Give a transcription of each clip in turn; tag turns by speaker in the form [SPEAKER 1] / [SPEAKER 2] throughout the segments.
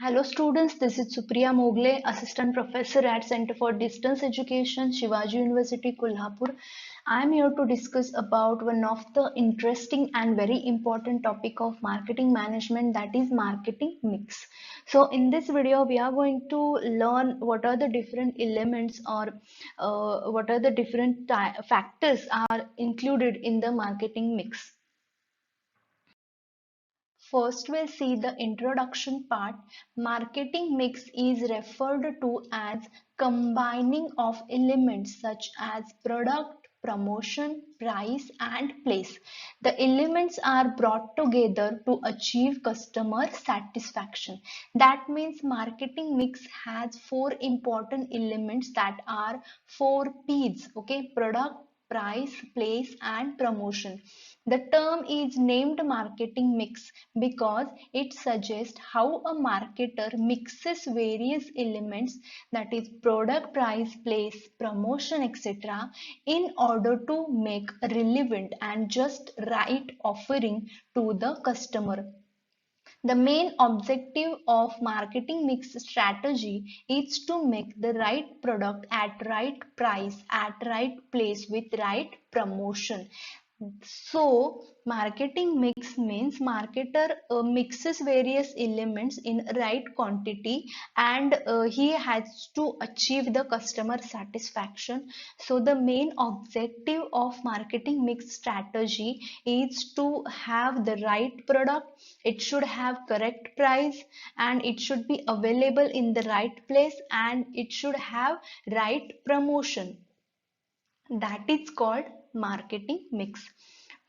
[SPEAKER 1] Hello students, this is Supriya Mogle, Assistant Professor at Center for Distance Education, Shivaji University, Kolhapur. I am here to discuss about one of the interesting and very important topic of marketing management, that is marketing mix. So in this video, we are going to learn what are the different elements or what are the different factors are included in the marketing mix. First, we'll see the introduction part. Marketing mix is referred to as combining of elements such as product, promotion, price, and place. The elements are brought together to achieve customer satisfaction. That means marketing mix has four important elements that are four P's. Okay, product, price, place, and promotion. The term is named marketing mix because it suggests how a marketer mixes various elements, that is product, price, place, promotion, etc. in order to make a relevant and just right offering to the customer. The main objective of marketing mix strategy is to make the right product at right price at right place with right promotion. So marketing mix means marketer mixes various elements in right quantity, and he has to achieve the customer satisfaction. So the main objective of marketing mix strategy is to have the right product, it should have correct price, and it should be available in the right place, and it should have right promotion. That is called marketing mix.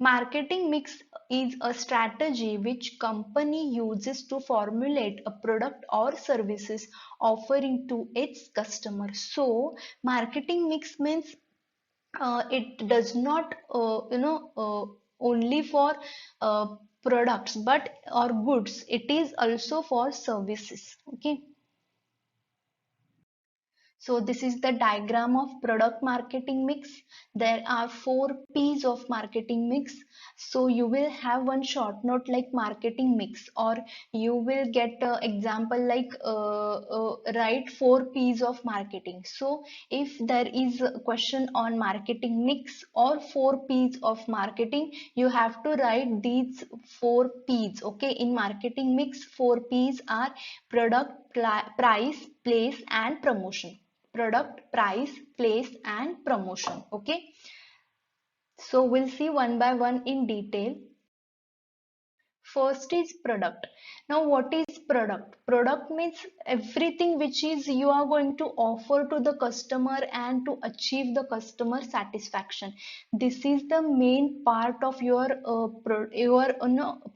[SPEAKER 1] Marketing mix is a strategy which company uses to formulate a product or services offering to its customer. So marketing mix means it does not only for uh, products but or goods, it is also for services. Okay, so this is the diagram of product marketing mix. There are four P's of marketing mix. So you will have one short note like marketing mix, or you will get an example like write four P's of marketing. So if there is a question on marketing mix or four P's of marketing, you have to write these four P's. Okay, in marketing mix, four P's are product, price, place, and promotion. Product, price, place, and promotion. Okay, so we'll see one by one in detail. First is product. Now what is product? Product means everything which is you are going to offer to the customer and to achieve the customer satisfaction. This is the main part of your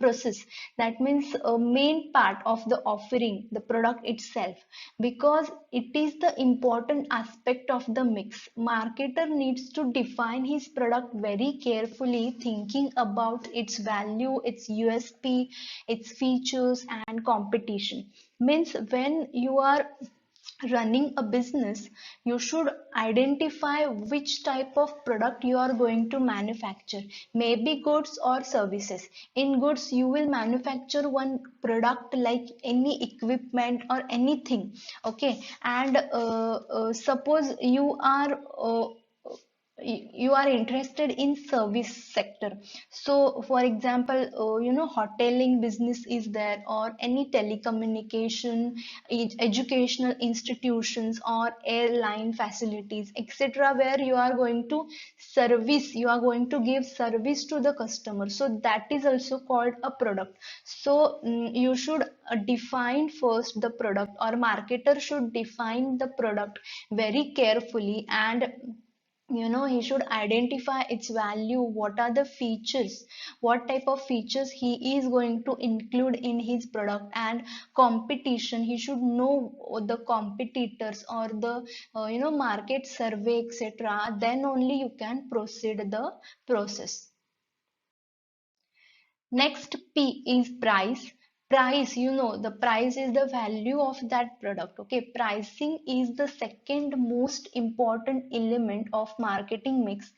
[SPEAKER 1] process. That means main part of the offering, the product itself, because it is the important aspect of the mix. Marketer needs to define his product very carefully, thinking about its value, its USP, its features, and competition. Means when you are running a business, you should identify which type of product you are going to manufacture, maybe goods or services. In goods, you will manufacture one product like any equipment or anything. Okay, and suppose you are interested in service sector. So for example, hoteling business is there, or any telecommunication, educational institutions, or airline facilities, etc., where you are going to give service to the customer. So that is also called a product. So you should define first the product, or marketer should define the product very carefully, and he should identify its value, what are the features, what type of features he is going to include in his product, and competition, he should know the competitors or the market survey, etc. Then only you can proceed the process. Next P is price. Price, the price is the value of that product. Okay, pricing is the second most important element of marketing mix.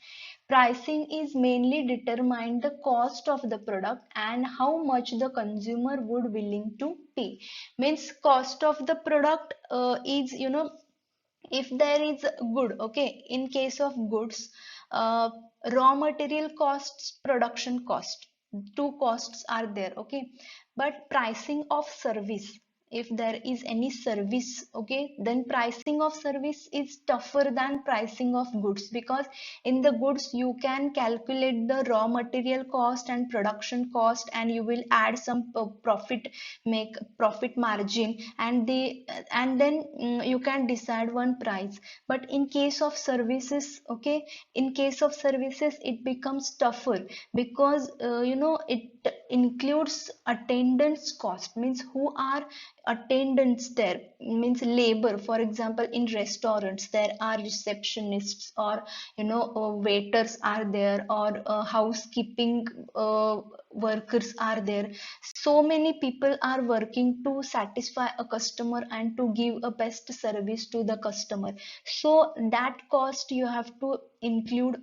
[SPEAKER 1] Pricing is mainly determined the cost of the product and how much the consumer would willing to pay. Means cost of the product is, if there is good, okay, in case of goods, uh, raw material costs, production cost, two costs are there, okay. But pricing of service, if there is any service, okay, then pricing of service is tougher than pricing of goods, because in the goods you can calculate the raw material cost and production cost, and you will add some profit, make profit margin, and then you can decide one price. But in case of services, okay, in case of services it becomes tougher, because it includes attendance cost, means who are attendants there, means labor. For example, in restaurants there are receptionists, or waiters are there, or housekeeping workers are there. So many people are working to satisfy a customer and to give a best service to the customer, so that cost you have to include.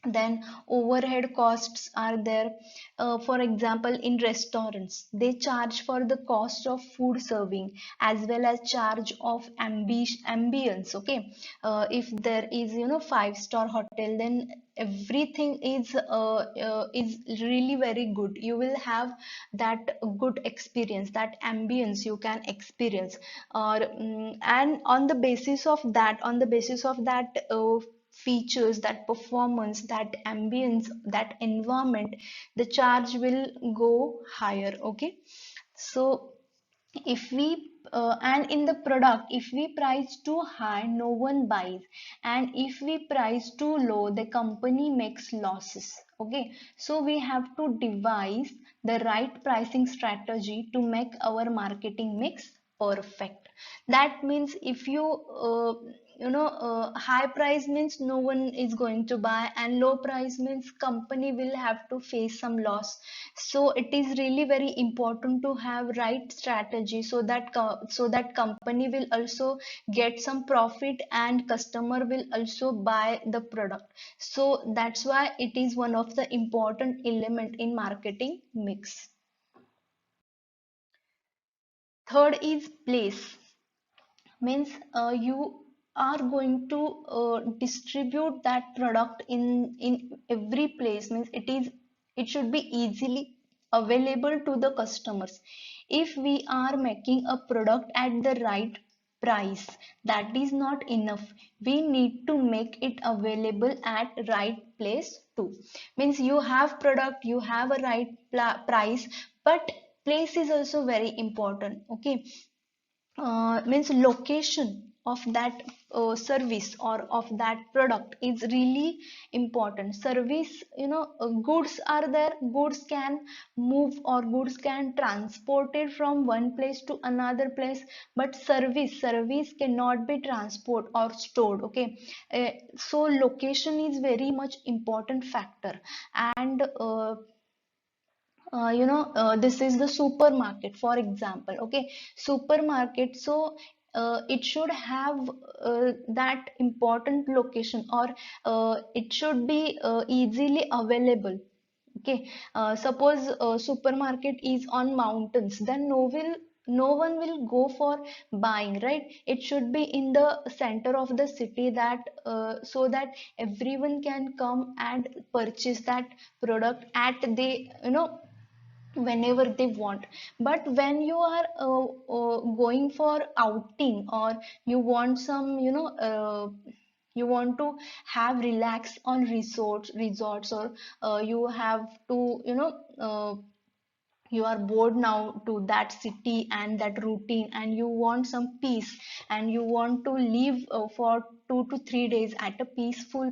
[SPEAKER 1] Then overhead costs are there. For example, in restaurants they charge for the cost of food serving, as well as charge of ambience, okay. If there is, five-star hotel, then everything is really very good. You will have that good experience, that ambience you can experience. Or and on the basis of that features, that performance, that ambience, that environment, the charge will go higher, okay. So if we and in the product, if we price too high, no one buys, and if we price too low, the company makes losses, okay. So we have to devise the right pricing strategy to make our marketing mix perfect. That means if you high price means no one is going to buy, and low price means company will have to face some loss. So it is really very important to have right strategy, so that company will also get some profit and customer will also buy the product. So that's why it is one of the important element in marketing mix. Third is place. Means you are going to distribute that product in every place, means it should be easily available to the customers. If we are making a product at the right price, that is not enough. We need to make it available at right place too. Means you have product, you have a right price, but place is also very important, okay. Means location of that service or of that product is really important. Service, goods are there, goods can move or goods can transport it from one place to another place, but service cannot be transport or stored, okay. So location is very much important factor. And this is the supermarket, for example, okay. Supermarket, so it should have that important location, or it should be easily available, okay. Suppose supermarket is on mountains, then no one will go for buying, right. It should be in the center of the city, that so that everyone can come and purchase that product at they, whenever they want. But when you are going for outing, or you want some, you want to have relax on resorts, or you have to, you are bored now to that city and that routine, and you want some peace, and you want to live for 2 to 3 days at a peaceful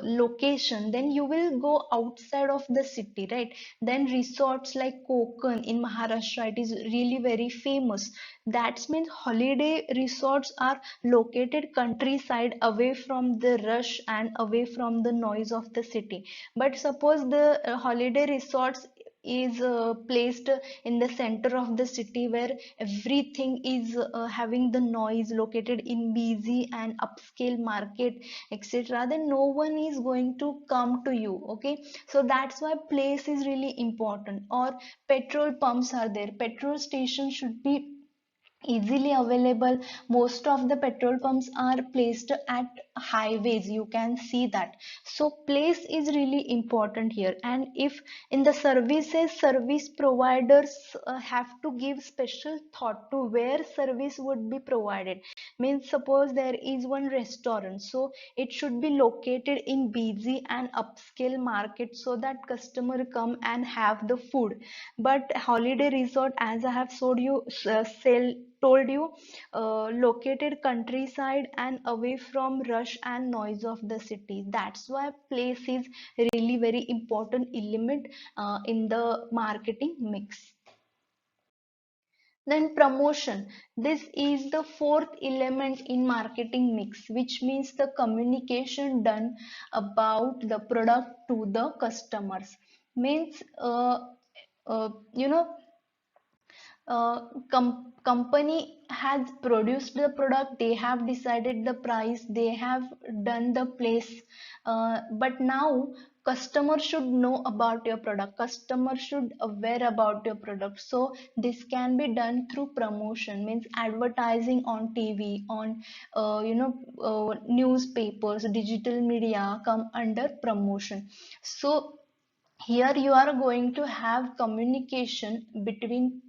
[SPEAKER 1] location, then you will go outside of the city, right. Then resorts like Konkan in Maharashtra, it is really very famous. That means holiday resorts are located countryside, away from the rush and away from the noise of the city. But suppose the holiday resorts is placed in the center of the city where everything is having the noise, located in busy and upscale market, etc., then no one is going to come to you. Okay, so that's why place is really important. Or petrol pumps are there, petrol stations should be easily available. Most of the petrol pumps are placed at highways, you can see that. So place is really important here. And if in the services, service providers have to give special thought to where service would be provided. Means suppose there is one restaurant, so it should be located in busy and upscale market so that customer come and have the food. But holiday resort, as I have showed you, sell told you, located countryside and away from rush and noise of the city. That's why place is really very important element in the marketing mix. Then promotion. This is the fourth element in marketing mix, which means the communication done about the product to the customers. Means you know, company has produced the product, they have decided the price, they have done the place, but now customer should know about your product, customer should aware about your product. So this can be done through promotion, means advertising on TV, on newspapers, digital media come under promotion. So here you are going to have communication between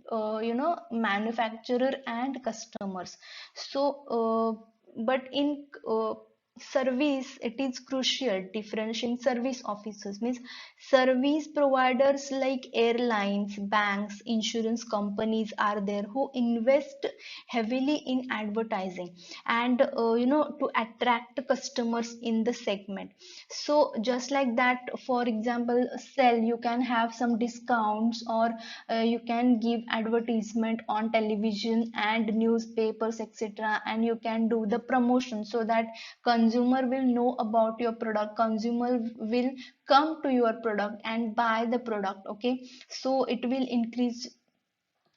[SPEAKER 1] manufacturer and customers. So but in service it is crucial differentiating service officers, means service providers like airlines, banks, insurance companies are there who invest heavily in advertising and to attract customers in the segment. So just like that, for example, sell, you can have some discounts, or you can give advertisement on television and newspapers, etc., and you can do the promotion so that consumer will know about your product, consumer will come to your product and buy the product. Okay, so it will increase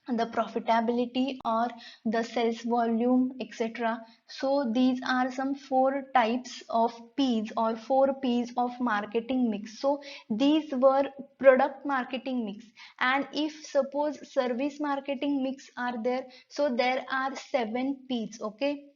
[SPEAKER 1] the profitability or the sales volume, etc. So these are some four types of P's or four P's of marketing mix. So these were product marketing mix. And if suppose service marketing mix are there, so there are seven P's. Okay,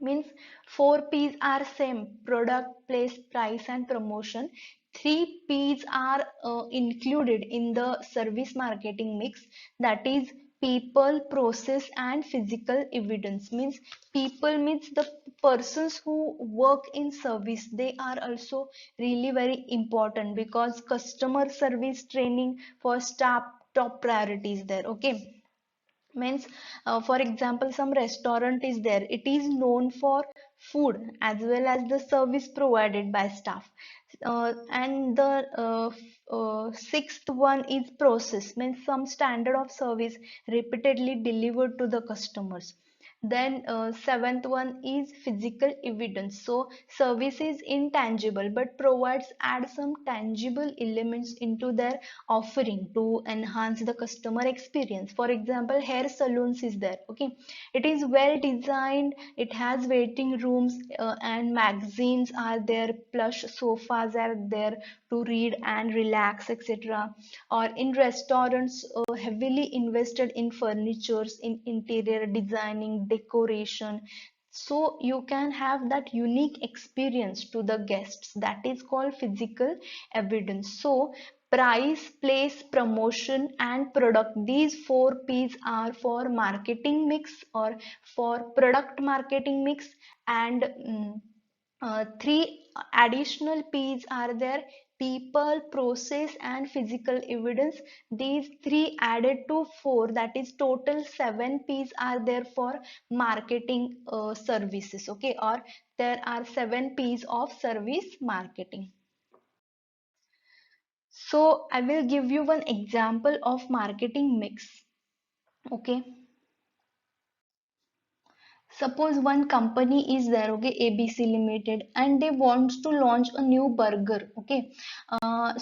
[SPEAKER 1] means four P's are same: product, place, price and promotion. Three P's are included in the service marketing mix, that is people, process and physical evidence. Means people means the persons who work in service, they are also really very important, because customer service training for staff top priorities there. Okay, means for example, some restaurant is there, it is known for food as well as the service provided by staff. And the sixth one is process, means some standard of service repeatedly delivered to the customers. Then seventh one is physical evidence. So service is intangible but provides add some tangible elements into their offering to enhance the customer experience. For example, hair salons is there. Okay, it is well designed, it has waiting rooms, and magazines are there, plush sofas are there to read and relax, etc. Or in restaurants, heavily invested in furnitures, in interior designing, decoration, so you can have that unique experience to the guests, that is called physical evidence. So price, place, promotion and product, these four P's are for marketing mix or for product marketing mix. And three additional P's are there: people, process and physical evidence. These three added to four, that is total seven P's are there for marketing services. Okay, or there are seven P's of service marketing. So I will give you one example of marketing mix. Okay, suppose one company is there, okay, ABC Limited, and they wants to launch a new burger, okay.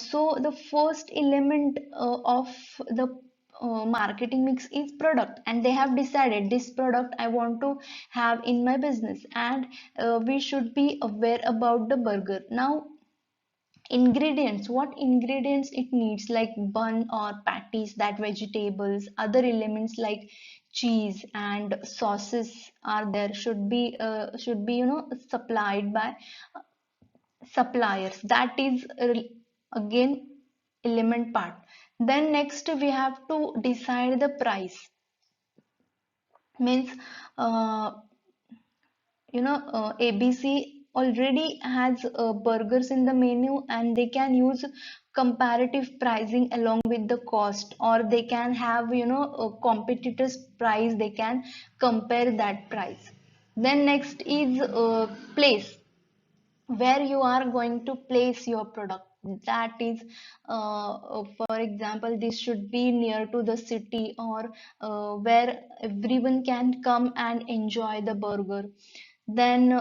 [SPEAKER 1] So the first element of the marketing mix is product, and they have decided this product I want to have in my business, and we should be aware about the burger. Now ingredients, what ingredients it needs, like bun or patties, that vegetables, other elements like cheese and sauces are there, should be supplied by suppliers. That is again element part. Then next we have to decide the price, means uh, ABC already has burgers in the menu, and they can use comparative pricing along with the cost, or they can have a competitors price, they can compare that price. Then next is place, where you are going to place your product. That is for example, this should be near to the city, or where everyone can come and enjoy the burger. Then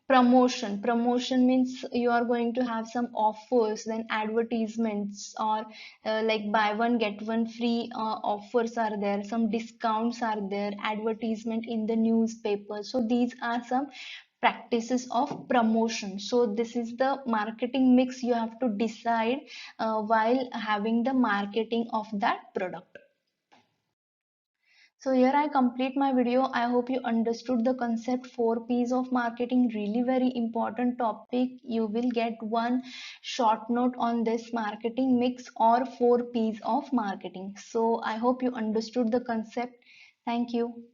[SPEAKER 1] promotion means you are going to have some offers, then advertisements, or like buy one get one free offers are there, some discounts are there, advertisement in the newspaper. So these are some practices of promotion. So this is the marketing mix you have to decide while having the marketing of that product. So here I complete my video. I hope you understood the concept 4 P's of marketing. Really very important topic. You will get one short note on this marketing mix or 4 P's of marketing. So I hope you understood the concept. Thank you.